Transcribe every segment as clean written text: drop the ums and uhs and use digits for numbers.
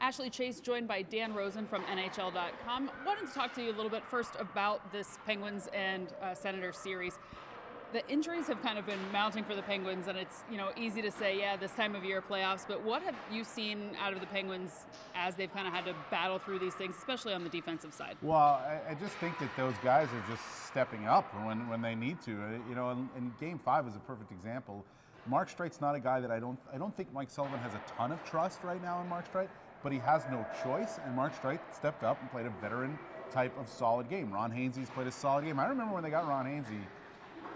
Ashley Chase, joined by Dan Rosen from NHL.com. Wanted to talk to you a little bit first about this Penguins and Senators series. The injuries have kind of been mounting for the Penguins, and it's easy to say, yeah, this time of year playoffs, but what have you seen out of the Penguins as they've kind of had to battle through these things, especially on the defensive side? Well, I just think that those guys are just stepping up when they need to. And Game 5 is a perfect example. Mark Strite's not a guy that I don't think Mike Sullivan has a ton of trust right now in Mark Strite, but he has no choice, and Mark Strite stepped up and played a veteran type of solid game. Ron Hainsey's played a solid game. I remember when they got Ron Hainsey,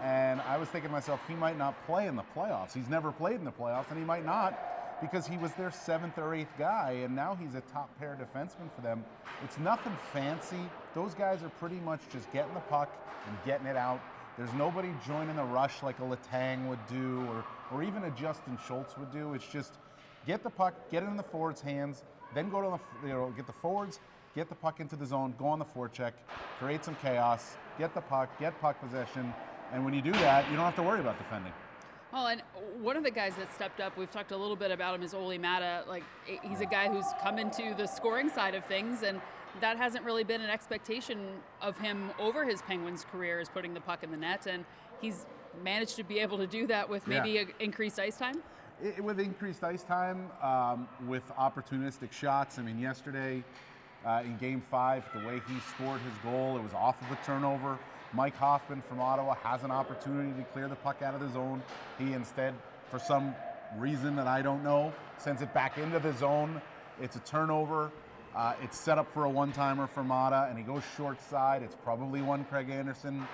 and I was thinking to myself, he might not play in the playoffs. He's never played in the playoffs, and he might not because he was their 7th or 8th guy, and now he's a top pair defenseman for them. It's nothing fancy. Those guys are pretty much just getting the puck and getting it out. There's nobody joining the rush like a Letang would do, or even a Justin Schultz would do. It's just get the puck, get it in the forwards' hands, then go to get the forwards, get the puck into the zone, go on the forecheck, create some chaos, get the puck, get puck possession, and when you do that, you don't have to worry about defending. Well, and one of the guys that stepped up, we've talked a little bit about him, is Olli Mata. Like, he's a guy who's come into the scoring side of things, and that hasn't really been an expectation of him over his Penguins career, is putting the puck in the net, and he's managed to be able to do that with maybe increased ice time? With increased ice time, with opportunistic shots. I mean, yesterday in Game 5, the way he scored his goal, it was off of a turnover. Mike Hoffman from Ottawa has an opportunity to clear the puck out of the zone. He instead, for some reason that I don't know, sends it back into the zone. It's a turnover. It's set up for a one-timer for Mata, and he goes short side. It's probably one Craig Anderson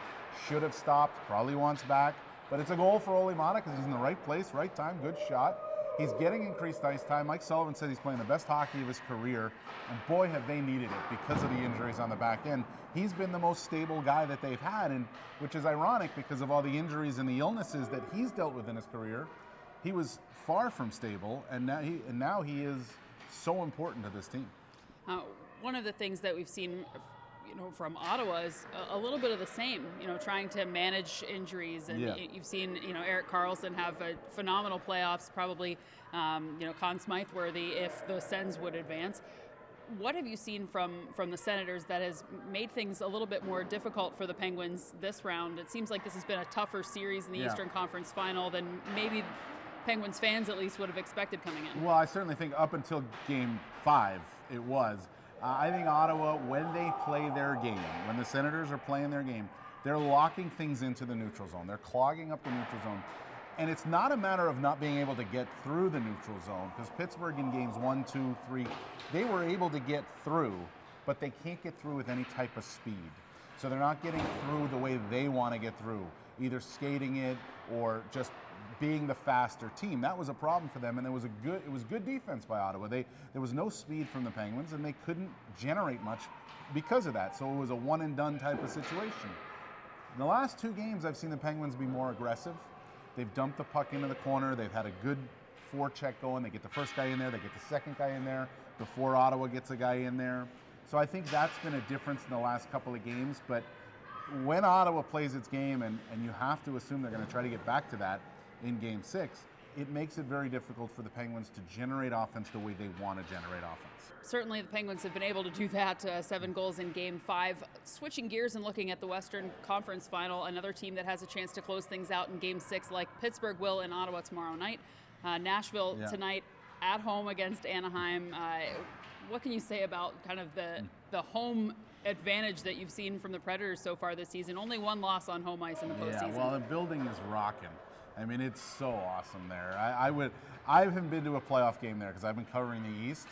should have stopped, probably wants back. But it's a goal for Olli Mata because he's in the right place, right time, good shot. He's getting increased ice time. Mike Sullivan said he's playing the best hockey of his career, and boy, have they needed it because of the injuries on the back end. He's been the most stable guy that they've had, and which is ironic because of all the injuries and the illnesses that he's dealt with in his career. He was far from stable, and now he is so important to this team. One of the things that we've seen from Ottawa is a little bit of the same, trying to manage injuries. And you've seen, Erik Karlsson have a phenomenal playoffs, probably, Conn Smythe worthy if the Sens would advance. What have you seen from the Senators that has made things a little bit more difficult for the Penguins this round? It seems like this has been a tougher series in the Eastern Conference Final than maybe Penguins fans at least would have expected coming in. Well, I certainly think up until Game 5 it was. I think Ottawa, when they play their game, when the Senators are playing their game, they're locking things into the neutral zone. They're clogging up the neutral zone. And it's not a matter of not being able to get through the neutral zone, because Pittsburgh in games 1, 2, 3, they were able to get through, but they can't get through with any type of speed. So they're not getting through the way they want to get through, either skating it or just being the faster team. That was a problem for them, and it was good defense by Ottawa. There was no speed from the Penguins, and they couldn't generate much because of that. So it was a one-and-done type of situation. In the last 2 games, I've seen the Penguins be more aggressive. They've dumped the puck into the corner. They've had a good forecheck going. They get the first guy in there. They get the second guy in there before Ottawa gets a guy in there. So I think that's been a difference in the last couple of games. But when Ottawa plays its game, and you have to assume they're going to try to get back to that in Game 6, it makes it very difficult for the Penguins to generate offense the way they want to generate offense. Certainly the Penguins have been able to do that, 7 goals in Game 5. Switching gears and looking at the Western Conference Final, another team that has a chance to close things out in Game 6 like Pittsburgh will in Ottawa tomorrow night. Nashville tonight at home against Anaheim. What can you say about kind of the home advantage that you've seen from the Predators so far this season? Only 1 loss on home ice in the postseason. Yeah, well, the building is rocking. I mean, it's so awesome there. I haven't been to a playoff game there because I've been covering the East.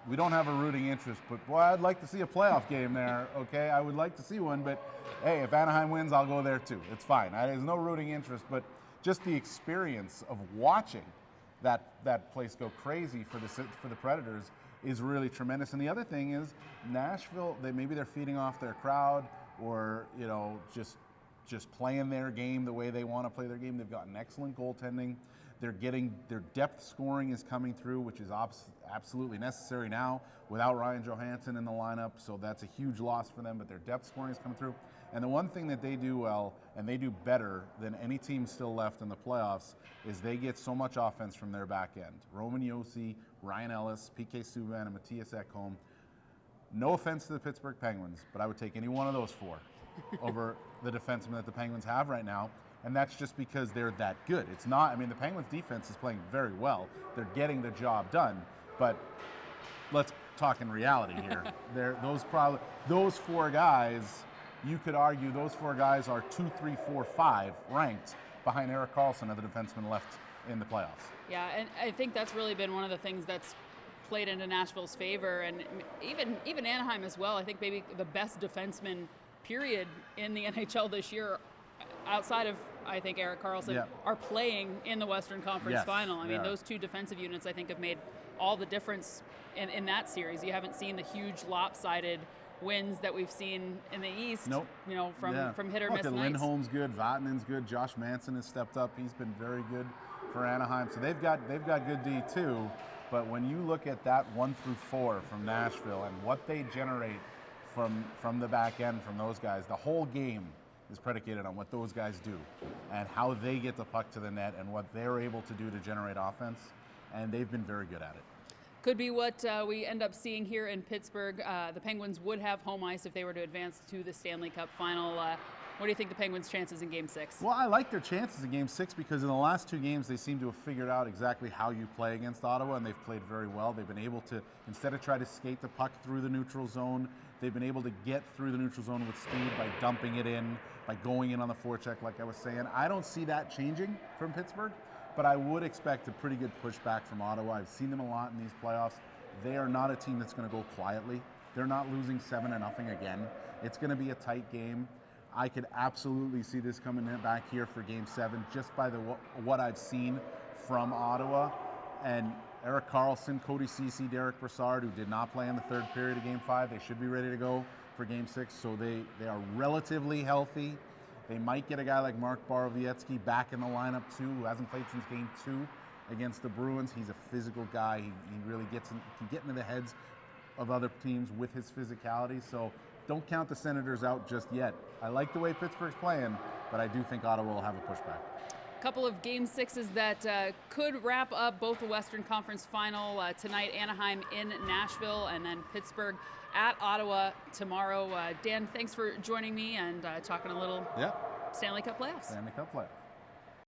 We don't have a rooting interest, but boy, I'd like to see a playoff game there, okay? I would like to see one, but hey, if Anaheim wins, I'll go there too. It's fine. There's no rooting interest, but just the experience of watching that place go crazy for the Predators is really tremendous. And the other thing is Nashville, maybe they're feeding off their crowd, or just playing their game the way they want to play their game. They've got an excellent goaltending. Their depth scoring is coming through, which is absolutely necessary now without Ryan Johansson in the lineup. So that's a huge loss for them, but their depth scoring is coming through. And the one thing that they do well, and they do better than any team still left in the playoffs, is they get so much offense from their back end. Roman Josi, Ryan Ellis, PK Subban, and Matthias Ekholm. No offense to the Pittsburgh Penguins, but I would take any one of those four over the defensemen that the Penguins have right now. And that's just because they're that good. It's not, I mean, the Penguins defense is playing very well. They're getting the job done. But let's talk in reality here. Those four guys, you could argue those four guys are 2, 3, 4, 5 ranked behind Erik Karlsson of the defenseman left in the playoffs. Yeah, and I think that's really been one of the things that's played into Nashville's favor, and even Anaheim as well. I think maybe the best defenseman, period, in the NHL this year, outside of, I think, Erik Karlsson, are playing in the Western Conference Final. I mean, those two defensive units, I think, have made all the difference in that series. You haven't seen the huge lopsided wins that we've seen in the East. Nope. You know, from hit or miss nights. Lindholm's good, Vatanen's good, Josh Manson has stepped up. He's been very good for Anaheim. So they've got good D too. But when you look at that 1 through 4 from Nashville and what they generate from the back end from those guys, the whole game is predicated on what those guys do and how they get the puck to the net and what they're able to do to generate offense. And they've been very good at it. Could be what we end up seeing here in Pittsburgh. The Penguins would have home ice if they were to advance to the Stanley Cup Final. What do you think the Penguins' chances in Game 6? Well, I like their chances in Game 6 because in the last 2 games they seem to have figured out exactly how you play against Ottawa, and they've played very well. They've been able to, instead of try to skate the puck through the neutral zone, they've been able to get through the neutral zone with speed by dumping it in, by going in on the forecheck like I was saying. I don't see that changing from Pittsburgh, but I would expect a pretty good pushback from Ottawa. I've seen them a lot in these playoffs. They are not a team that's going to go quietly. They're not losing 7-0 again. It's going to be a tight game. I could absolutely see this coming back here for Game 7 just by what I've seen from Ottawa. And Erik Karlsson, Cody Ceci, Derek Brassard, who did not play in the third period of Game 5, they should be ready to go for Game 6. So they are relatively healthy. They might get a guy like Mark Borowiecki back in the lineup too, who hasn't played since Game 2 against the Bruins. He's a physical guy. He really can get into the heads of other teams with his physicality. So don't count the Senators out just yet. I like the way Pittsburgh's playing, but I do think Ottawa will have a pushback. A couple of Game 6s that could wrap up both the Western Conference Final tonight. Anaheim in Nashville, and then Pittsburgh at Ottawa tomorrow. Dan, thanks for joining me and talking a little Stanley Cup Playoffs. Stanley Cup Playoffs.